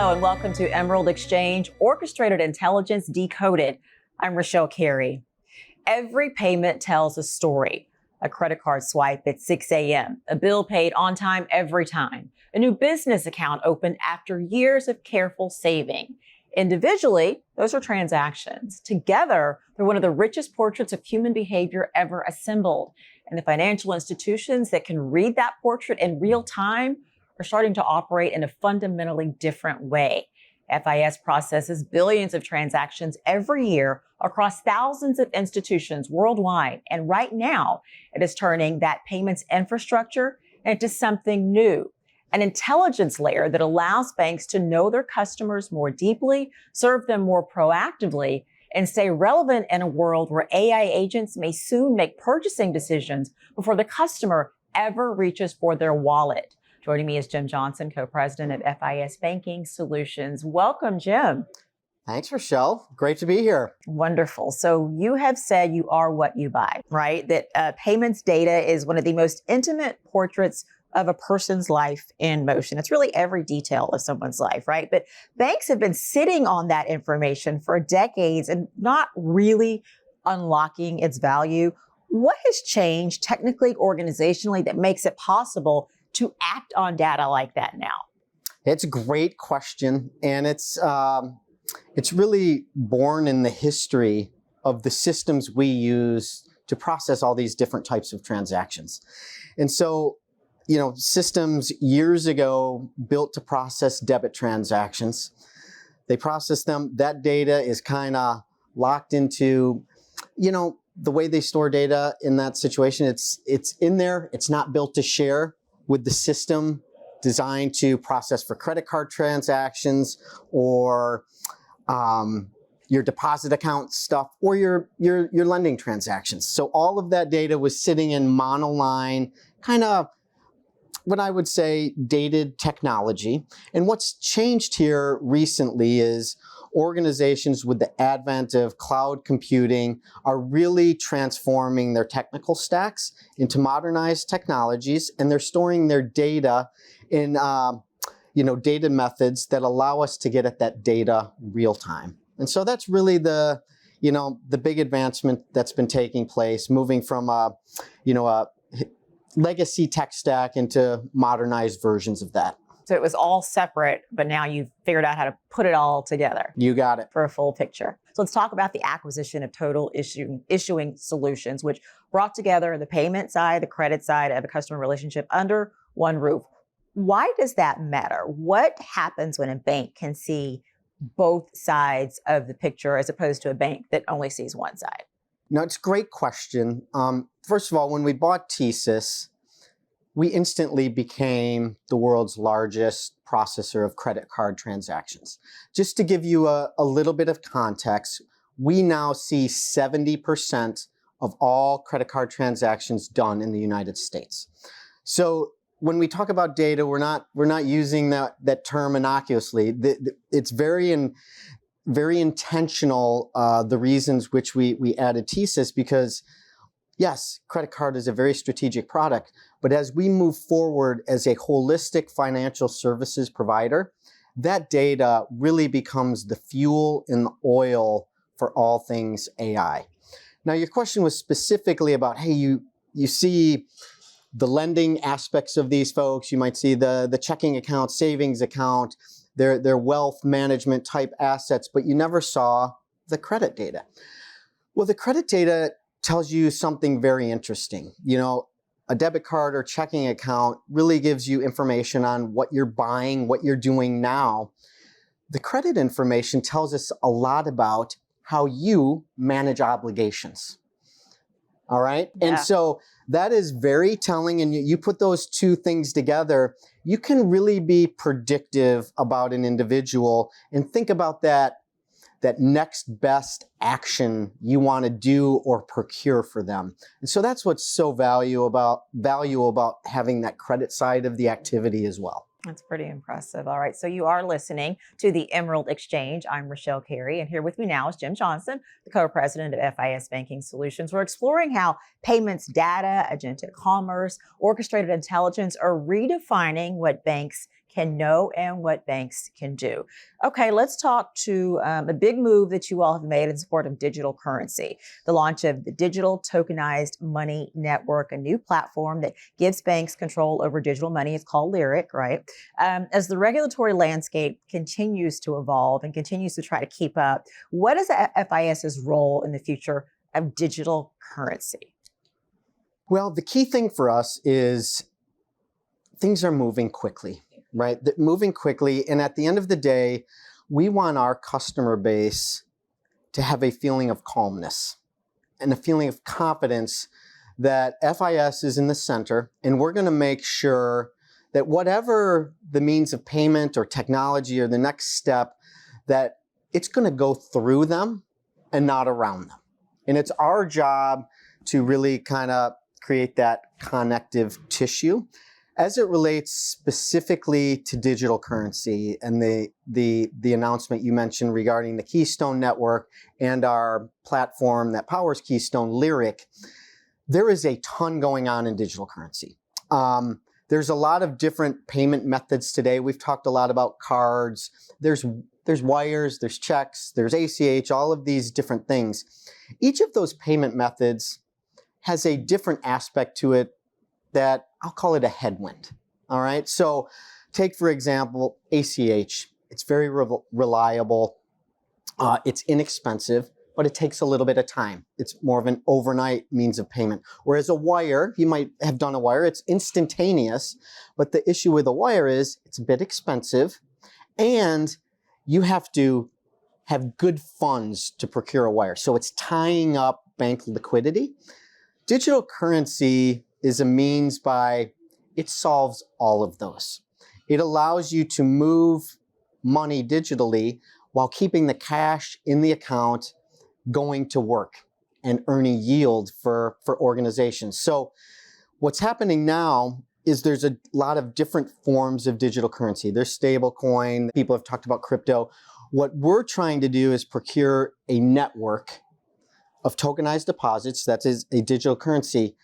Hello and welcome to Emerald Exchange, Orchestrated Intelligence, Decoded. I'm Richelle Carey. Every payment tells a story. A credit card swipe at 6 a.m., a bill paid on time every time, a new business account opened after years of careful saving. Individually, those are transactions. Together, they're one of the richest portraits of human behavior ever assembled. And the financial institutions that can read that portrait in real time are starting to operate in a fundamentally different way. FIS processes billions of transactions every year across thousands of institutions worldwide. And right now, it is turning that payments infrastructure into something new, an intelligence layer that allows banks to know their customers more deeply, serve them more proactively, and stay relevant in a world where AI agents may soon make purchasing decisions before the customer ever reaches for their wallet. Joining me is Jim Johnson, co-president of FIS Banking Solutions. Welcome, Jim. Thanks, Richelle. Great to be here. Wonderful. So you have said you are what you buy, right? That payments data is one of the most intimate portraits of a person's life in motion. It's really every detail of someone's life, right? But banks have been sitting on that information for decades and not really unlocking its value. What has changed technically, organizationally, that makes it possible to act on data like that now? It's a great question, and it's really born in the history of the systems we use to process all these different types of transactions. And so, systems years ago built to process debit transactions. They process them. That data is kind of locked into, the way they store data in that situation. It's in there. It's not built to share with the system designed to process for credit card transactions or your deposit account stuff or your lending transactions. So all of that data was sitting in monoline, kind of what I would say dated technology. And what's changed here recently is organizations with the advent of cloud computing are really transforming their technical stacks into modernized technologies, and they're storing their data in data methods that allow us to get at that data real time. And so that's really the big advancement that's been taking place, moving from a legacy tech stack into modernized versions of that. So it was all separate, but now you've figured out how to put it all together. You got it. For a full picture. So let's talk about the acquisition of Total Issuing Solutions, which brought together the payment side, the credit side of a customer relationship under one roof. Why does that matter? What happens when a bank can see both sides of the picture as opposed to a bank that only sees one side? No, it's a great question. First of all, when we bought TSYS, we instantly became the world's largest processor of credit card transactions. Just to give you a little bit of context, we now see 70% of all credit card transactions done in the United States. So when we talk about data, we're not using that term innocuously. It's very intentional, the reasons which we added TSYS, because yes, credit card is a very strategic product, but as we move forward as a holistic financial services provider, that data really becomes the fuel and the oil for all things AI. Now, your question was specifically about, hey, you see the lending aspects of these folks, you might see the checking account, savings account, their wealth management type assets, but you never saw the credit data. Well, the credit data tells you something very interesting. A debit card or checking account really gives you information on what you're buying, what you're doing now. The credit information tells us a lot about how you manage obligations. All right? Yeah. And so that is very telling, and you put those two things together, you can really be predictive about an individual and think about that next best action you want to do or procure for them. And so that's what's so valuable about having that credit side of the activity as well. That's pretty impressive. All right. So you are listening to the Emerald Exchange. I'm Richelle Carey, and here with me now is Jim Johnson, the co-president of FIS Banking Solutions. We're exploring how payments data, agentic commerce, orchestrated intelligence are redefining what banks can know and what banks can do. Okay, let's talk to a big move that you all have made in support of digital currency, the launch of the Digital Tokenized Money Network, a new platform that gives banks control over digital money. It's called Lyriq, right? As the regulatory landscape continues to evolve and continues to try to keep up, what is FIS's role in the future of digital currency? Well, the key thing for us is things are moving quickly, right? Moving quickly. And at the end of the day, we want our customer base to have a feeling of calmness and a feeling of confidence that FIS is in the center, and we're going to make sure that whatever the means of payment or technology or the next step, that it's going to go through them and not around them. And it's our job to really kind of create that connective tissue. As it relates specifically to digital currency and the announcement you mentioned regarding the Keystone Network and our platform that powers Keystone, Lyriq, there is a ton going on in digital currency. There's a lot of different payment methods today. We've talked a lot about cards. There's wires, there's checks, there's ACH, all of these different things. Each of those payment methods has a different aspect to it that I'll call it a headwind. All right. So take, for example, ACH. It's very reliable. It's inexpensive, but it takes a little bit of time. It's more of an overnight means of payment. Whereas a wire, you might have done a wire, it's instantaneous. But the issue with a wire is it's a bit expensive, and you have to have good funds to procure a wire. So it's tying up bank liquidity. Digital currency is a means by, it solves all of those. It allows you to move money digitally while keeping the cash in the account going to work and earning yield for organizations. So what's happening now is there's a lot of different forms of digital currency. There's stablecoin, people have talked about crypto. What we're trying to do is procure a network of tokenized deposits, that is a digital currency.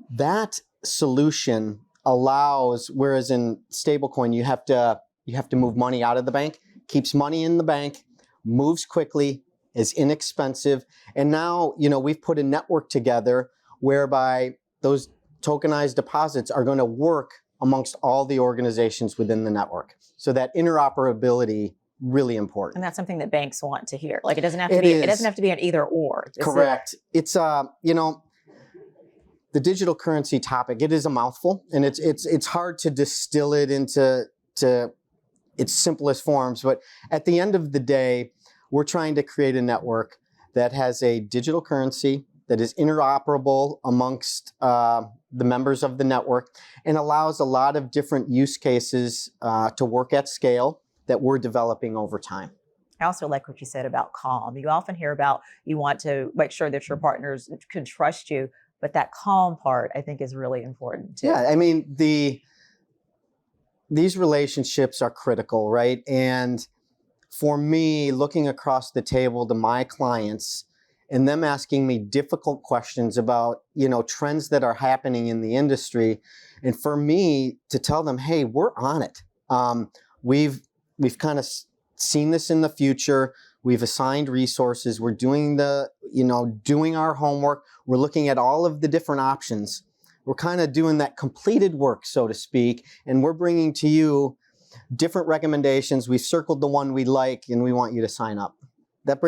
That solution allows, whereas in stablecoin you have to move money out of the bank, keeps money in the bank, moves quickly, is inexpensive, and now we've put a network together whereby those tokenized deposits are going to work amongst all the organizations within the network. So that interoperability, really important. And that's something that banks want to hear. Like it doesn't have to be. It doesn't have to be an either or. Correct. It's the digital currency topic. It is a mouthful, and it's hard to distill it into its simplest forms. But at the end of the day, we're trying to create a network that has a digital currency that is interoperable amongst the members of the network and allows a lot of different use cases to work at scale that we're developing over time. I also like what you said about calm. You often hear about you want to make sure that your partners can trust you, but that calm part I think is really important too. Yeah, I mean, these relationships are critical, right? And for me, looking across the table to my clients and them asking me difficult questions about, trends that are happening in the industry, and for me to tell them, hey, we're on it. We've kind of seen this in the future. We've assigned resources. We're doing doing our homework. We're looking at all of the different options. We're kind of doing that completed work, so to speak, and we're bringing to you different recommendations. We've circled the one we like, and we want you to sign up. That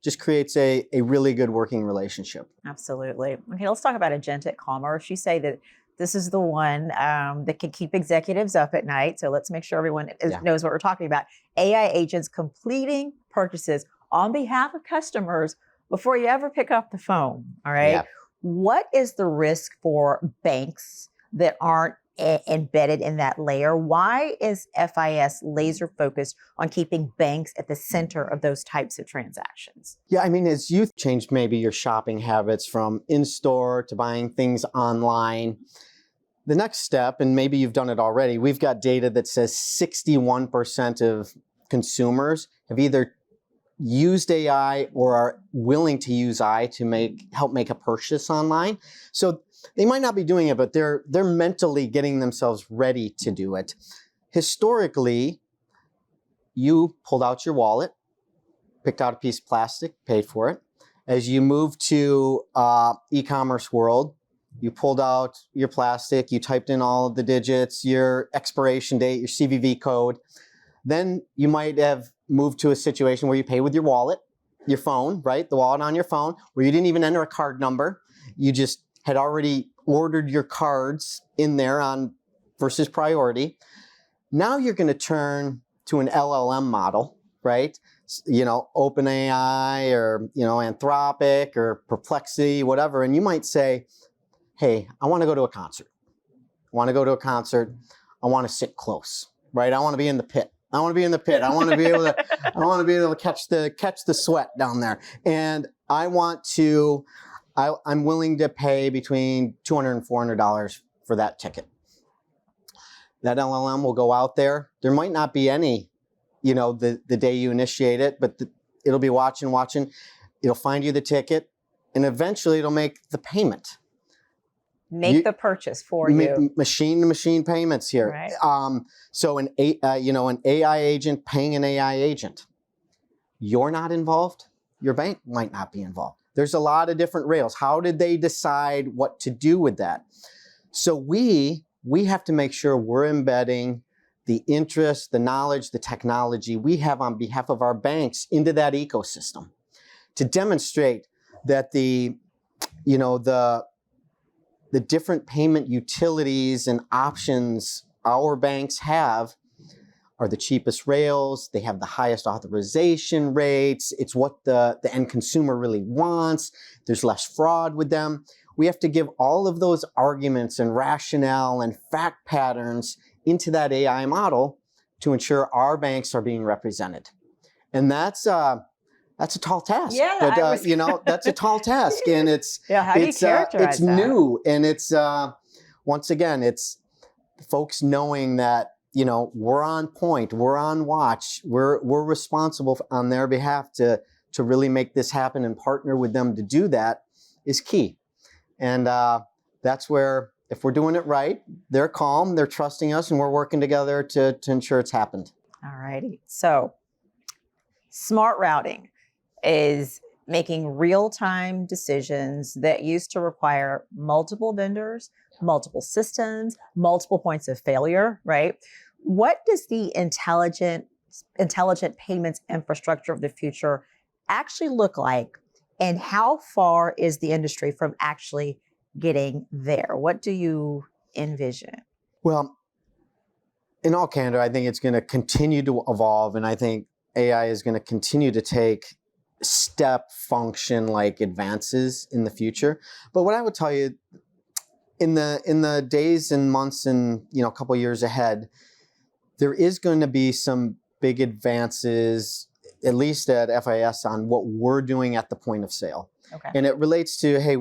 just creates a really good working relationship. Absolutely. Okay, let's talk about agentic commerce. You say that this is the one that can keep executives up at night. So let's make sure everyone knows what we're talking about. AI agents completing purchases on behalf of customers before you ever pick up the phone. All right. Yeah. What is the risk for banks that aren't embedded in that layer? Why is FIS laser focused on keeping banks at the center of those types of transactions? Yeah, I mean, as you've changed maybe your shopping habits from in-store to buying things online, the next step, and maybe you've done it already, we've got data that says 61% of consumers have either used AI or are willing to use AI to help make a purchase online. So they might not be doing it, but they're mentally getting themselves ready to do it. historically, you pulled out your wallet, picked out a piece of plastic, paid for it. As you move to e-commerce world, you pulled out your plastic, you typed in all of the digits, your expiration date, your CVV code. Then you might have moved to a situation where you pay with your wallet, your phone, right? The wallet on your phone, where you didn't even enter a card number. You just had already ordered your cards in there on versus priority. Now you're going to turn to an LLM model, right? You know, OpenAI or, you know, Anthropic or Perplexity, whatever. And you might say, hey, I want to go to a concert. I want to go to a concert. I want to sit close, right? I want to be in the pit. I want to be in the pit. I want to be able to, I want to be able to catch the sweat down there. And I want to, I'm willing to pay between $200 and $400 for that ticket. That LLM will go out there. There might not be any, you know, the day you initiate it, but it'll be watching. It'll find you the ticket, and eventually it'll make the payment. Make the purchase for you. Machine-to-machine payments here. Right. So an AI agent paying an AI agent. You're not involved. Your bank might not be involved. There's a lot of different rails. How did they decide what to do with that? So we have to make sure we're embedding the interest, the knowledge, the technology we have on behalf of our banks into that ecosystem to demonstrate that the different payment utilities and options our banks have are the cheapest rails. They have the highest authorization rates. It's what the end consumer really wants. There's less fraud with them. We have to give all of those arguments and rationale and fact patterns into that AI model to ensure our banks are being represented. And that's a tall task. Yeah, but that's a tall task, and it's how do you characterize it's new, and it's once again, it's folks knowing that, you know, we're on point, we're on watch, we're responsible on their behalf to really make this happen and partner with them to do that is key. And that's where, if we're doing it right, they're calm, they're trusting us, and we're working together to ensure it's happened. All righty. So smart routing is making real-time decisions that used to require multiple vendors, multiple systems, multiple points of failure, right? What does the intelligent payments infrastructure of the future actually look like? And how far is the industry from actually getting there? What do you envision? Well, in all candor, I think it's going to continue to evolve, and I think AI is going to continue to take step function like advances in the future. But what I would tell you, in the days and months and, you know, a couple years ahead, there is going to be some big advances, at least at FIS, on what we're doing at the point of sale. Okay. And it relates to, hey,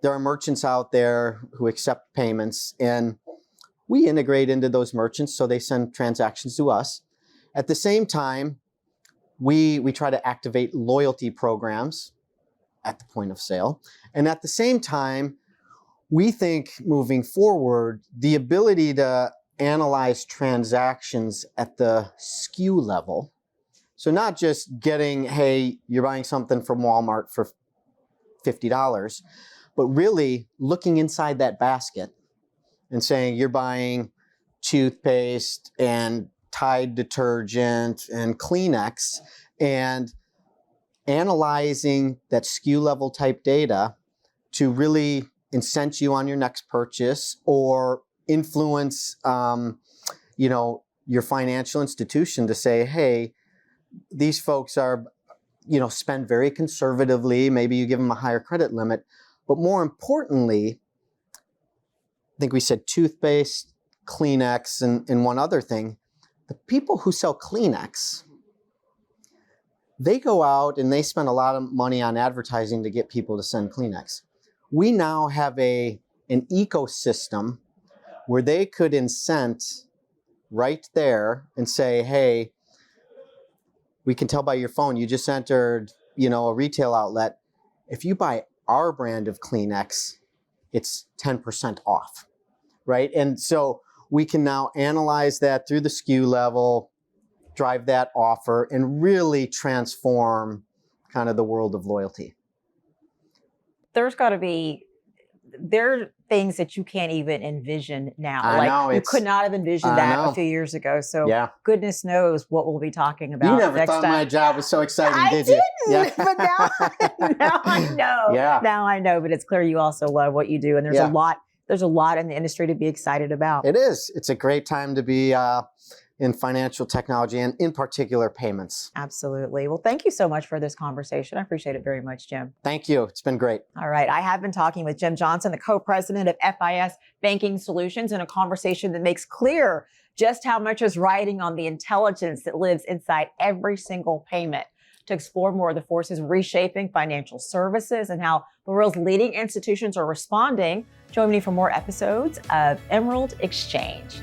there are merchants out there who accept payments, and we integrate into those merchants so they send transactions to us. At the same time, we try to activate loyalty programs at the point of sale. And at the same time, we think moving forward, the ability to analyze transactions at the SKU level. So not just getting, hey, you're buying something from Walmart for $50, but really looking inside that basket and saying you're buying toothpaste and Tide detergent and Kleenex, and analyzing that SKU level type data to really incent you on your next purchase or influence your financial institution to say, hey, these folks are, spend very conservatively. Maybe you give them a higher credit limit. But more importantly, I think we said toothpaste, Kleenex, and one other thing. The people who sell Kleenex, they go out and they spend a lot of money on advertising to get people to send Kleenex. We now have an ecosystem where they could incent right there and say, hey, we can tell by your phone, you just entered, a retail outlet. If you buy our brand of Kleenex, it's 10% off, right? And so we can now analyze that through the SKU level, drive that offer, and really transform kind of the world of loyalty. There are things that you can't even envision now. I know, you could not have envisioned that a few years ago. So goodness knows what we'll be talking about. You never next thought time. My job was so exciting, did you? Yeah. But now I know. Yeah. Now I know, but it's clear you also love what you do. And there's a lot in the industry to be excited about. It is. It's a great time to be in financial technology and in particular payments. Absolutely. Well, thank you so much for this conversation. I appreciate it very much, Jim. Thank you. It's been great. All right. I have been talking with Jim Johnson, the co-president of FIS Banking Solutions, in a conversation that makes clear just how much is riding on the intelligence that lives inside every single payment. To explore more of the forces reshaping financial services and how the world's leading institutions are responding, join me for more episodes of Emerald Exchange.